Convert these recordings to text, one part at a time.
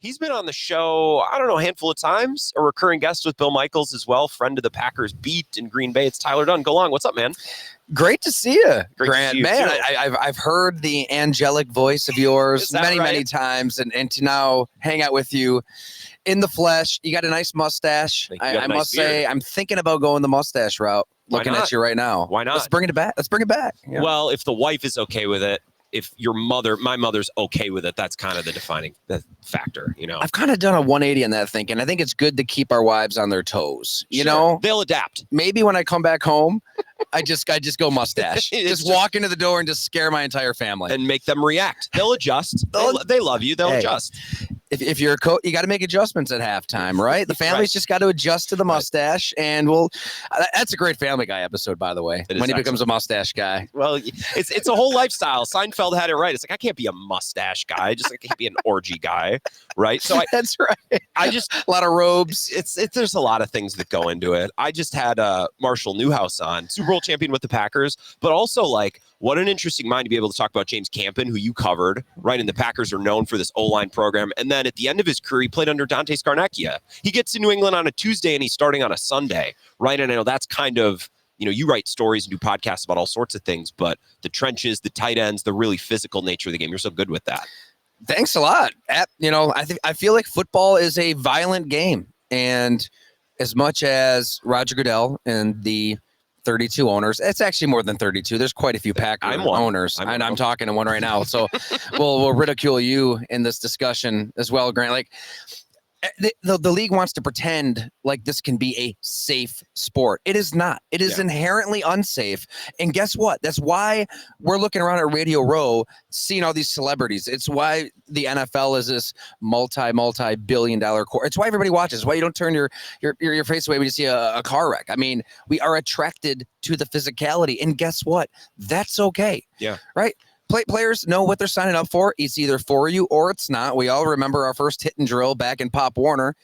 He's been on the show, I don't know, a handful of times. A recurring guest with Bill Michaels as well. Friend of the Packers beat in Green Bay. It's Tyler Dunne. Go long. What's up, man? Great to see you, Great Grant. to see you man, too. I've heard the angelic voice of yours many times, and to now hang out with you in the flesh. You got a nice mustache. I must say, I'm thinking about going the mustache route. Looking at you right now. Why not? Let's bring it back. Yeah. Well, if the wife is okay with it, if my mother's okay with it, that's kind of the defining factor, you know. I've kind of done a 180 on that thinking. I think it's good to keep our wives on their toes. You know, they'll adapt. Maybe when I come back home, I just go mustache. just walk into the door and just scare my entire family and make them react. They'll adjust. They love you. They'll adjust. If you're a coach, you got to make adjustments at halftime, right? The family's just got to adjust to the mustache, and that's a great Family Guy episode, by the way, when he becomes a mustache guy. Well, it's a whole lifestyle. Seinfeld had it right. It's like, I can't be a mustache guy, just like I can't be an orgy guy, right? So that's right. I just a lot of robes. There's a lot of things that go into it. I just had Marshall Newhouse on, Super Bowl champion with the Packers, but also like, what an interesting mind to be able to talk about James Campen, who you covered, right? And the Packers are known for this O-line program. And then at the end of his career, he played under Dante Scarnecchia. He gets to New England on a Tuesday and he's starting on a Sunday, right? And I know that's kind of, you write stories and do podcasts about all sorts of things, but the trenches, the tight ends, the really physical nature of the game, you're so good with that. Thanks a lot. I feel like football is a violent game. And as much as Roger Goodell and the 32 owners. It's actually more than 32. There's quite a few Packer owners. I'm talking to one right now. So we'll ridicule you in this discussion as well, Grant. Like the league wants to pretend like this can be a safe sport. It is not. It is inherently unsafe. And guess what? That's why we're looking around at Radio Row, seeing all these celebrities. It's why the NFL is this multi-billion-dollar core. It's why everybody watches. It's why you don't turn your face away when you see a car wreck. I mean, we are attracted to the physicality. And guess what? That's okay. Yeah. Right? Players know what they're signing up for. It's either for you or it's not. We all remember our first hit and drill back in Pop Warner.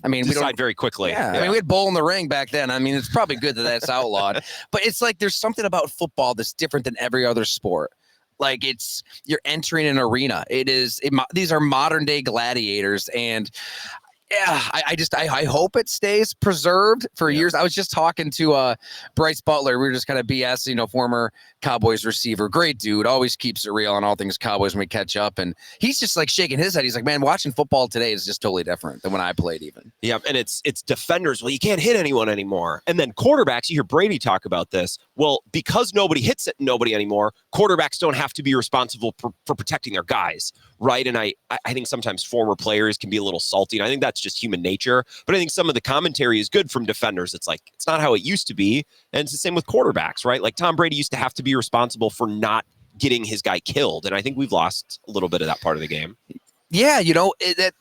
We decide very quickly. Yeah. I mean, we had Bowl in the Ring back then. I mean, it's probably good that that's outlawed. But it's like there's something about football that's different than every other sport. Like you're entering an arena. These are modern day gladiators, and I hope it stays preserved for years. I was just talking to Bryce Butler. We were just kind of BS, former Cowboys receiver. Great dude. Always keeps it real on all things Cowboys when we catch up. And he's just like shaking his head. He's like, man, watching football today is just totally different than when I played even. Yeah, and it's defenders. Well, you can't hit anyone anymore. And then quarterbacks, you hear Brady talk about this. Well, because nobody hits it, nobody anymore, quarterbacks don't have to be responsible for protecting their guys, right? And I think sometimes former players can be a little salty, and I think that's just human nature. But I think some of the commentary is good from defenders. It's like, it's not how it used to be. And it's the same with quarterbacks, right? Like Tom Brady used to have to be responsible for not getting his guy killed. And I think we've lost a little bit of that part of the game. Yeah,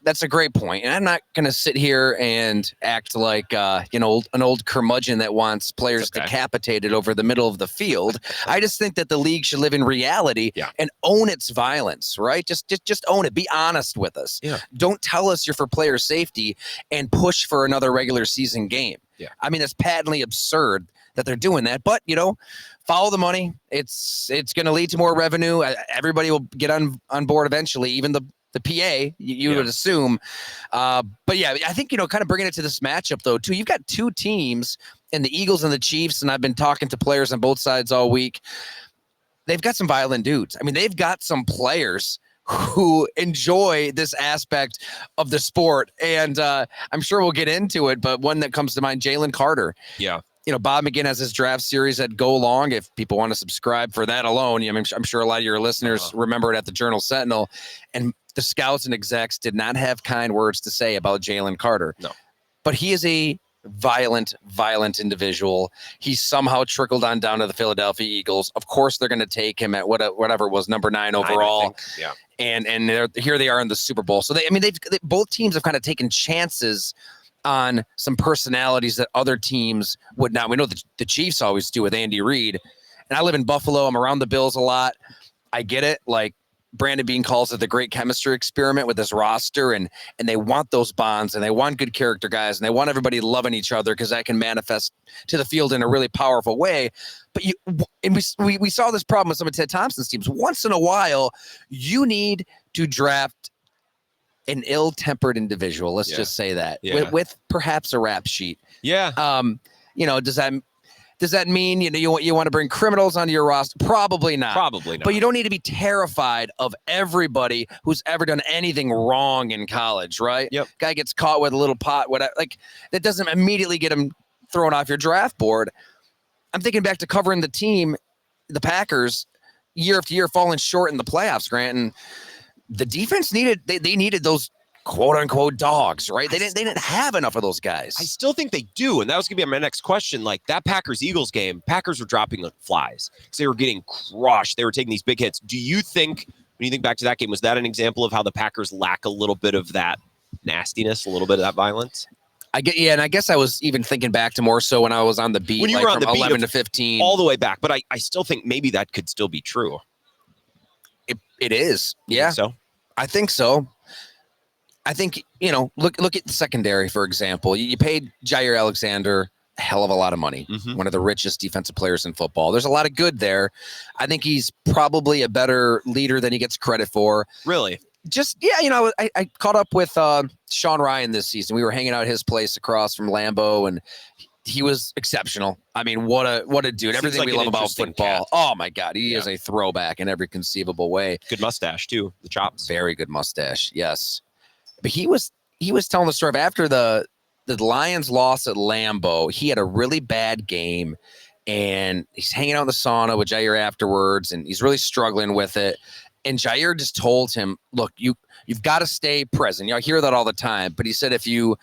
that's a great point. And I'm not going to sit here and act like, an old curmudgeon that wants players decapitated over the middle of the field. I just think that the league should live in reality and own its violence, right? Just own it. Be honest with us. Yeah. Don't tell us you're for player safety and push for another regular season game. Yeah. I mean, it's patently absurd that they're doing that, but follow the money. It's going to lead to more revenue. Everybody will get on board eventually, even the PA, you would assume. But yeah, I think, kind of bringing it to this matchup, though, too. You've got two teams in the Eagles and the Chiefs, and I've been talking to players on both sides all week. They've got some violent dudes. I mean, they've got some players who enjoy this aspect of the sport. And I'm sure we'll get into it, but one that comes to mind, Jalen Carter. Yeah. Bob McGinn has his draft series at Go Long. If people want to subscribe for that alone, I'm sure a lot of your listeners remember it at the Journal Sentinel. And the scouts and execs did not have kind words to say about Jalen Carter. No. But he is a violent individual. He somehow trickled on down to the Philadelphia Eagles. Of course, they're going to take him at whatever was number 9 overall. Yeah. And here they are in the Super Bowl. So both teams have kind of taken chances on some personalities that other teams would not. We know the Chiefs always do with Andy Reid. And I live in Buffalo. I'm around the Bills a lot. I get it. Like Brandon Beane calls it the great chemistry experiment with this roster. And they want those bonds and they want good character guys and they want everybody loving each other because that can manifest to the field in a really powerful way. But we saw this problem with some of Ted Thompson's teams. Once in a while, you need to draft an ill-tempered individual. Let's just say that with perhaps a rap sheet. Yeah. Does that mean you want to bring criminals onto your roster? Probably not. Probably not. But you don't need to be terrified of everybody who's ever done anything wrong in college, right? Yep. Guy gets caught with a little pot, whatever. Like that doesn't immediately get him thrown off your draft board. I'm thinking back to covering the team, the Packers, year after year, falling short in the playoffs, Grant, and the defense needed those quote unquote dogs, right? They didn't have enough of those guys. I still think they do. And that was going to be my next question. Like that Packers-Eagles game, Packers were dropping like flies because they were getting crushed. They were taking these big hits. Do you think, when you think back to that game, was that an example of how the Packers lack a little bit of that nastiness, a little bit of that violence? And I guess I was even thinking back to more so when I was on the beat, when you were on from the beat 11 to 15. All the way back. But I still think maybe that could still be true. It is. Yeah. So I think so. I think, look at the secondary, for example. You paid Jair Alexander a hell of a lot of money, one of the richest defensive players in football. There's a lot of good there. I think he's probably a better leader than he gets credit for. Really? I caught up with Sean Ryan this season. We were hanging out at his place across from Lambeau, and he was exceptional. I mean, what a dude. Seems everything like we an love about interesting football. cat. Oh, my God. He is a throwback in every conceivable way. Good mustache, too. The chops. Very good mustache, yes. But he was telling the story of after the Lions lost at Lambeau, he had a really bad game, and he's hanging out in the sauna with Jair afterwards, and he's really struggling with it. And Jair just told him, look, you've got to stay present. I hear that all the time. But he said if you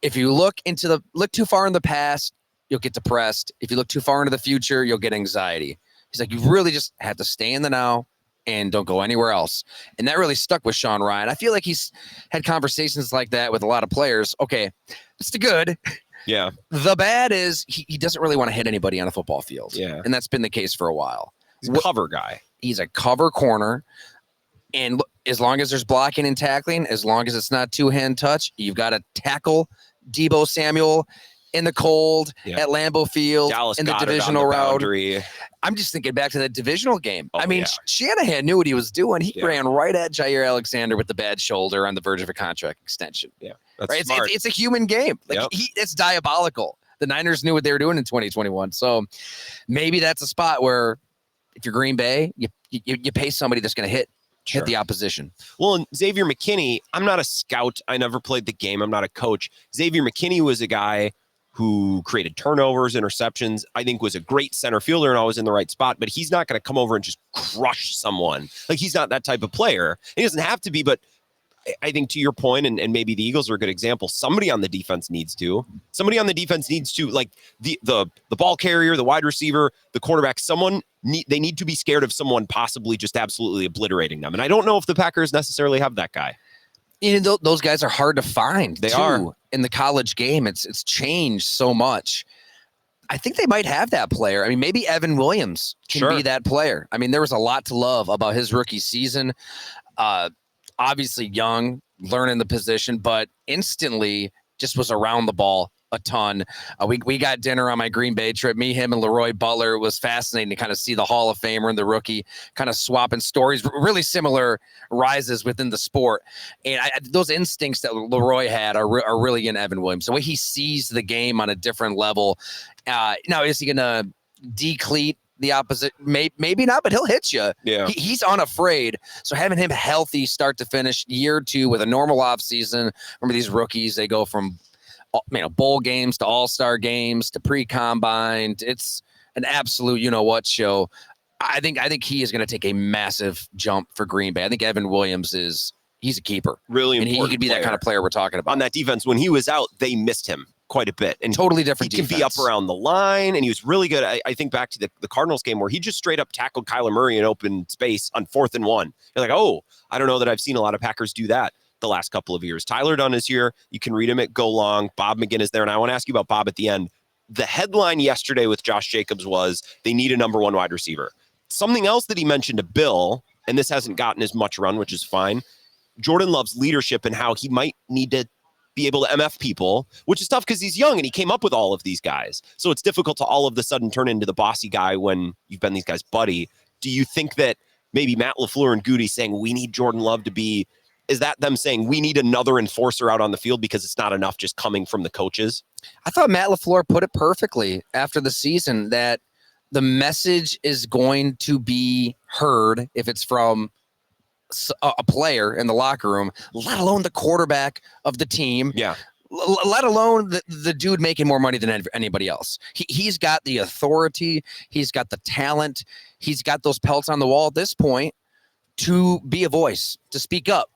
look too far in the past, you'll get depressed. If you look too far into the future, you'll get anxiety. He's like, you really just have to stay in the now and don't go anywhere else. And that really stuck with Sean Ryan. I feel like he's had conversations like that with a lot of players. Okay, that's the good. Yeah. The bad is he doesn't really want to hit anybody on a football field. Yeah. And that's been the case for a while. He's a cover guy. He's a cover corner. And as long as there's blocking and tackling, as long as it's not two-hand touch, you've got to tackle Deebo Samuel in the cold at Lambeau Field Dallas in the Goedert divisional on the round. boundary. I'm just thinking back to the divisional game. Oh, I mean, yeah. Shanahan knew what he was doing. He ran right at Jair Alexander with the bad shoulder on the verge of a contract extension. Yeah, that's right. smart. It's a human game. Like it's diabolical. The Niners knew what they were doing in 2021. So maybe that's a spot where if you're Green Bay, you pay somebody that's going to hit the opposition. Well, and Xavier McKinney, I'm not a scout. I never played the game. I'm not a coach. Xavier McKinney was a guy who created turnovers, interceptions, I think was a great center fielder and always in the right spot, but he's not going to come over and just crush someone. Like, he's not that type of player. He doesn't have to be, but I think to your point, and maybe the Eagles are a good example, somebody on the defense needs to, like the ball carrier, the wide receiver, the quarterback, they need to be scared of someone possibly just absolutely obliterating them. And I don't know if the Packers necessarily have that guy. Those guys are hard to find. They are. In the college game. It's changed so much. I think they might have that player. I mean, maybe Evan Williams can be that player. I mean, there was a lot to love about his rookie season. Obviously young, learning the position, but instantly just was around the ball a ton. We got dinner on my Green Bay trip. Me, him, and Leroy Butler. It was fascinating to kind of see the Hall of Famer and the rookie kind of swapping stories, really similar rises within the sport. And those instincts that Leroy had are really in Evan Williams. The way he sees the game on a different level. Now, is he going to decleat the opposite? Maybe not, but he'll hit you. Yeah. He's unafraid. So having him healthy start to finish year two with a normal offseason. Remember, these rookies, they go from bowl games to all-star games to pre-combine. It's an absolute show. I think he is going to take a massive jump for Green Bay. I think Evan Williams he's a keeper. Really important. And he could be that kind of player we're talking about. On that defense, when he was out, they missed him quite a bit. And totally different defense. He can be up around the line, and he was really good. I think back to the Cardinals game where he just straight up tackled Kyler Murray in open space on 4th and 1. You're like, oh, I don't know that I've seen a lot of Packers do that the last couple of years. Tyler Dunne is here. You can read him at Go Long. Bob McGinn is there. And I want to ask you about Bob at the end. The headline yesterday with Josh Jacobs was they need a number 1 wide receiver. Something else that he mentioned to Bill, and this hasn't gotten as much run, which is fine. Jordan Love's leadership and how he might need to be able to MF people, which is tough because he's young and he came up with all of these guys. So it's difficult to all of a sudden turn into the bossy guy when you've been these guys' buddy. Do you think that maybe Matt LaFleur and Goody saying we need Jordan Love to be Is that them saying we need another enforcer out on the field because it's not enough just coming from the coaches? I thought Matt LaFleur put it perfectly after the season that the message is going to be heard if it's from a player in the locker room, let alone the quarterback of the team. Yeah. Let alone the dude making more money than anybody else. He's got the authority. He's got the talent. He's got those pelts on the wall at this point to be a voice, to speak up.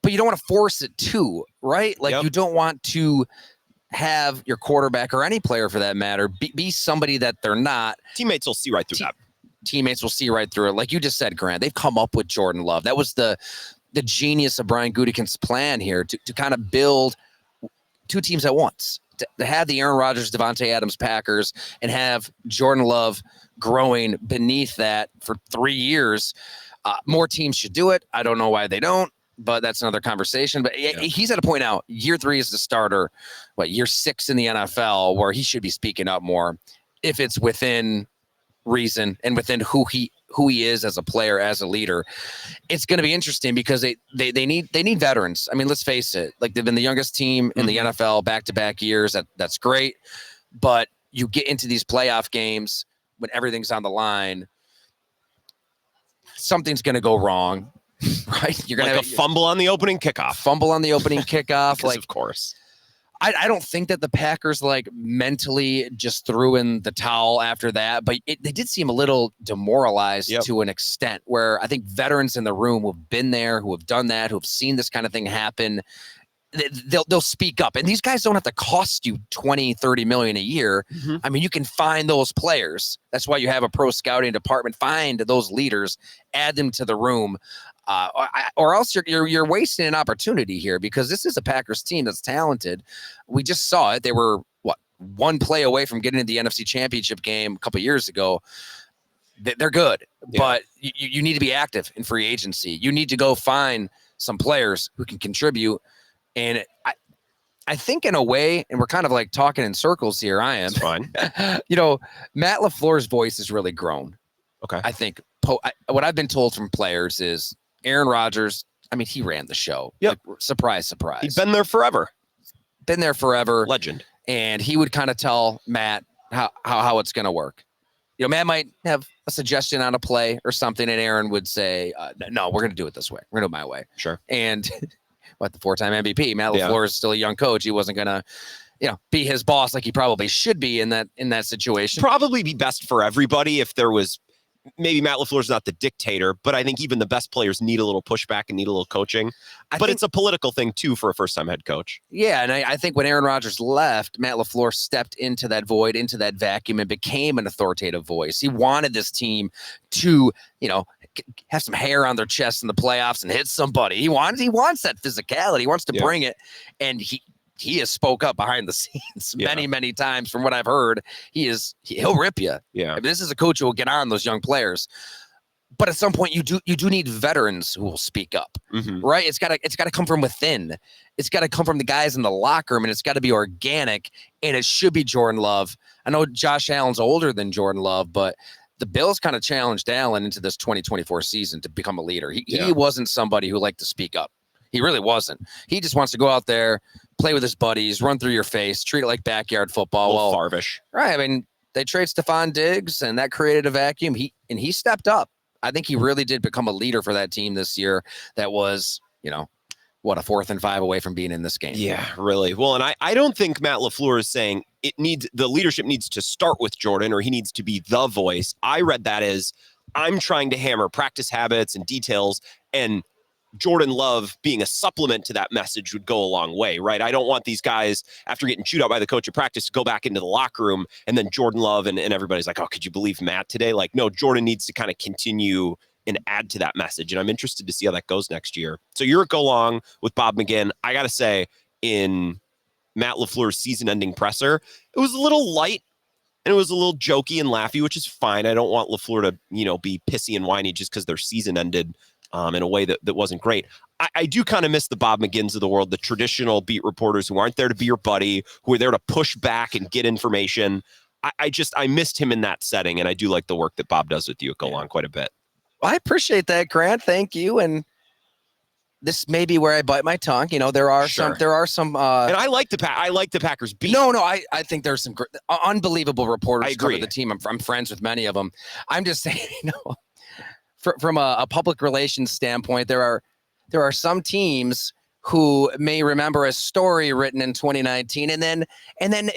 But you don't want to force it too, right? Like you don't want to have your quarterback or any player for that matter be somebody that they're not. Teammates will see right through that. Teammates will see right through it. Like you just said, Grant, they've come up with Jordan Love. That was the genius of Brian Gutekunst's plan here to kind of build two teams at once, to have the Aaron Rodgers, Devontae Adams Packers and have Jordan Love growing beneath that for 3 years. More teams should do it. I don't know why they don't, but that's another conversation. But he's at a point now, year 3 as the starter, year 6 in the NFL, where he should be speaking up more if it's within reason and within who he is as a player, as a leader. It's going to be interesting because they need veterans. I mean, let's face it, like they've been the youngest team in the NFL back-to-back years. That's great. But you get into these playoff games when everything's on the line, something's going to go wrong, right? You're going to have a fumble on the opening kickoff. Like, of course. I don't think that the Packers mentally just threw in the towel after that, but they did seem a little demoralized to an extent where I think veterans in the room who have been there, who have done that, who have seen this kind of thing happen, they'll speak up. And these guys don't have to cost you 20, 30 million a year. I mean, you can find those players. That's why you have a pro scouting department. Find those leaders, add them to the room. Or else you're wasting an opportunity here, because this is a Packers team that's talented. We just saw it. They were one play away from getting into the NFC Championship game a couple of years ago. They're good, but you need to be active in free agency. You need to go find some players who can contribute. And I think in a way, and we're kind of talking in circles here. I am. It's fine. Matt LaFleur's voice has really grown. Okay. I think what I've been told from players is Aaron Rodgers, I mean, he ran the show. Yep. Surprise. He's been there forever. Legend. And he would kind of tell Matt how it's going to work. Matt might have a suggestion on a play or something, and Aaron would say, no, we're going to do it this way. We're going to do it my way. Sure. And the 4-time MVP, Matt LaFleur is still a young coach. He wasn't going to, be his boss like he probably should be in that situation. Probably be best for everybody if there was. Maybe Matt LaFleur's not the dictator, but I think even the best players need a little pushback and need a little coaching. But it's a political thing, too, for a first-time head coach. Yeah, and I think when Aaron Rodgers left, Matt LaFleur stepped into that void, into that vacuum, and became an authoritative voice. He wanted this team to, have some hair on their chest in the playoffs and hit somebody. He wants that physicality. He wants to bring it, and he has spoke up behind the scenes many times. From what I've heard, he'll rip you. Yeah. I mean, this is a coach who will get on those young players. But at some point, you do need veterans who will speak up, right? It's got to come from within. It's got to come from the guys in the locker room, and it's got to be organic. And it should be Jordan Love. I know Josh Allen's older than Jordan Love, but the Bills kind of challenged Allen into this 2024 season to become a leader. He wasn't somebody who liked to speak up. He really wasn't. He just wants to go out there, play with his buddies, run through your face, treat it like backyard football. Farvish. Right. I mean, they trade Stephon Diggs, and that created a vacuum. He stepped up. I think he really did become a leader for that team this year. That was, a 4th and 5 away from being in this game. Yeah, really. Well, and I don't think Matt LaFleur is saying the leadership needs to start with Jordan, or he needs to be the voice. I read that as I'm trying to hammer practice habits and details, and Jordan Love being a supplement to that message would go a long way, right? I don't want these guys, after getting chewed out by the coach at practice, to go back into the locker room and then Jordan Love and everybody's like, oh, could you believe Matt today? Like, no, Jordan needs to kind of continue and add to that message. And I'm interested to see how that goes next year. So you're a go long with Bob McGinn. I got to say, in Matt LaFleur's season-ending presser, it was a little light and it was a little jokey and laughy, which is fine. I don't want LaFleur to, be pissy and whiny just because their season ended in a way that wasn't great. I do kind of miss the Bob McGinns of the world, the traditional beat reporters who aren't there to be your buddy, who are there to push back and get information. I missed him in that setting, and I do like the work that Bob does with you at Go Long quite a bit. I appreciate that, Grant. Thank you. And this may be where I bite my tongue. You know, there are some. And I like the Packers beat. No, I think there's some unbelievable reporters I agree. cover the team. I'm friends with many of them. I'm just saying, you know, from a public relations standpoint, there are some teams who may remember a story written in 2019 and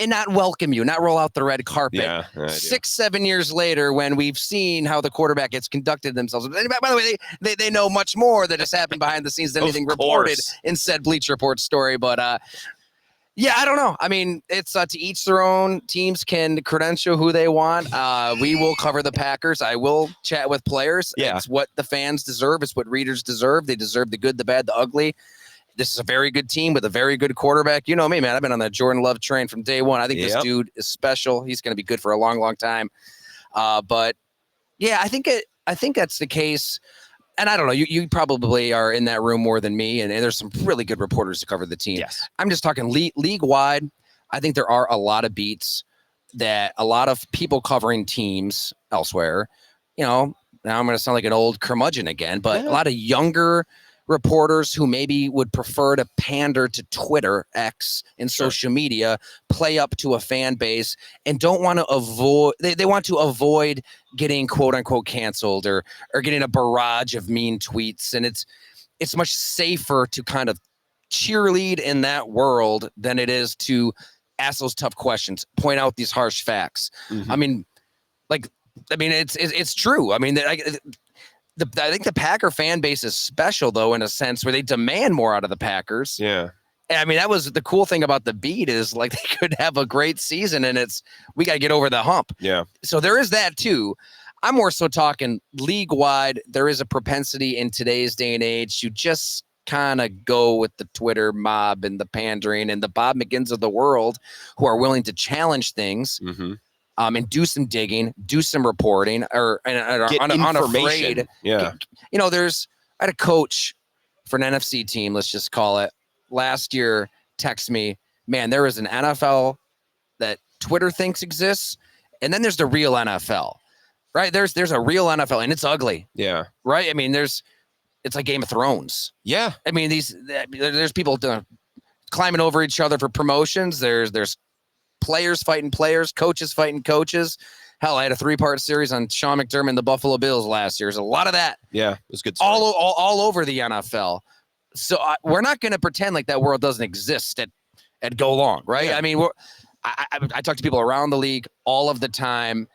not welcome you, not roll out the red carpet. Yeah, 6-7 years later, when we've seen how the quarterback has conducted themselves. And by the way, they know much more that has happened behind the scenes than anything reported in said Bleacher Report story. But yeah, I don't know. I mean, it's to each their own. Teams can credential who they want. We will cover the Packers. I will chat with players. Yeah. It's what the fans deserve. It's what readers deserve. They deserve the good, the bad, the ugly. This is a very good team with a very good quarterback. You know me, man. I've been on that Jordan Love train from day one. I think this dude is special. He's going to be good for a long, long time. But yeah, I think that's the case. And I don't know. You probably are in that room more than me. And there's some really good reporters to cover the team. Yes. I'm just talking league wide. I think there are a lot of beats that a lot of people covering teams elsewhere. You know, now I'm going to sound like an old curmudgeon again, but a lot of younger reporters who maybe would prefer to pander to Twitter, X, and social media, play up to a fan base, and don't want to avoid. They want to avoid getting quote unquote canceled or getting a barrage of mean tweets. And it's much safer to kind of cheerlead in that world than it is to ask those tough questions, point out these harsh facts. Mm-hmm. I mean, it's true. I mean, I think the Packer fan base is special, though, in a sense where they demand more out of the Packers. Yeah. I mean, that was the cool thing about the beat is like they could have a great season and we got to get over the hump. Yeah. So there is that, too. I'm more so talking league wide. There is a propensity in today's day and age to just kind of go with the Twitter mob and the pandering and the Bob McGinns of the world who are willing to challenge things. Mm-hmm. And do some digging, do some reporting, or unafraid. Yeah. You know, I had a coach for an NFC team, let's just call it, last year text me, man, there is an NFL that Twitter thinks exists, and then there's the real NFL, right? There's a real NFL, and it's ugly. Yeah. Right? I mean, it's like Game of Thrones. Yeah. I mean, there's people climbing over each other for promotions. There's players fighting players, coaches fighting coaches. Hell, I had a 3-part series on Sean McDermott and the Buffalo Bills last year. There's a lot of that. Yeah, it was good. All over the NFL. So we're not going to pretend like that world doesn't exist at Go Long, right? Yeah. I mean, I talk to people around the league all of the time,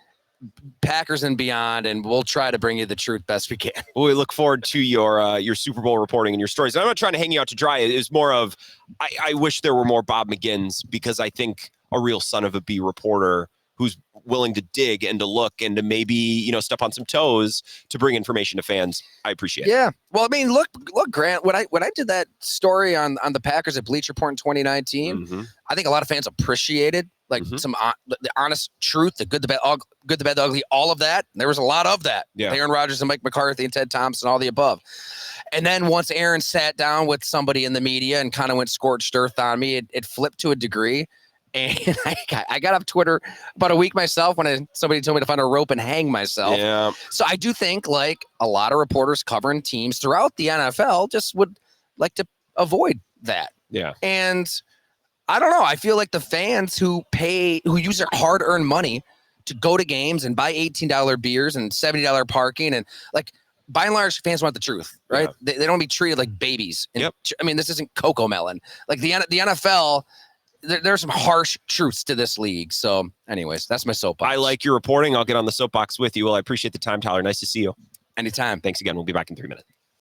Packers and beyond, and we'll try to bring you the truth best we can. Well, we look forward to your Super Bowl reporting and your stories. I'm not trying to hang you out to dry. It's more of I wish there were more Bob McGinns, because I think a real son of a B reporter who's willing to dig and to look and to maybe, step on some toes to bring information to fans. I appreciate it. Yeah. Well, I mean, look, Grant, when I did that story on the Packers at Bleacher Report in 2019, mm-hmm. I think a lot of fans appreciated some the honest truth, the good, the bad, the ugly, all of that. There was a lot of that. Yeah. Aaron Rodgers and Mike McCarthy and Ted Thompson, all the above. And then once Aaron sat down with somebody in the media and kind of went scorched earth on me, it flipped to a degree. And I got off Twitter about a week myself when somebody told me to find a rope and hang myself. Yeah. So I do think like a lot of reporters covering teams throughout the NFL just would like to avoid that. Yeah. And I don't know. I feel like the fans who use their hard-earned money to go to games and buy $18 beers and $70 parking, and like by and large, fans want the truth, right? Yeah. They don't want to be treated like babies. And, I mean, this isn't Cocoa Melon. Like the NFL. There's some harsh truths to this league. So anyways, that's my soapbox. I like your reporting. I'll get on the soapbox with you. Well, I appreciate the time, Tyler. Nice to see you. Anytime. Thanks again. We'll be back in 3 minutes.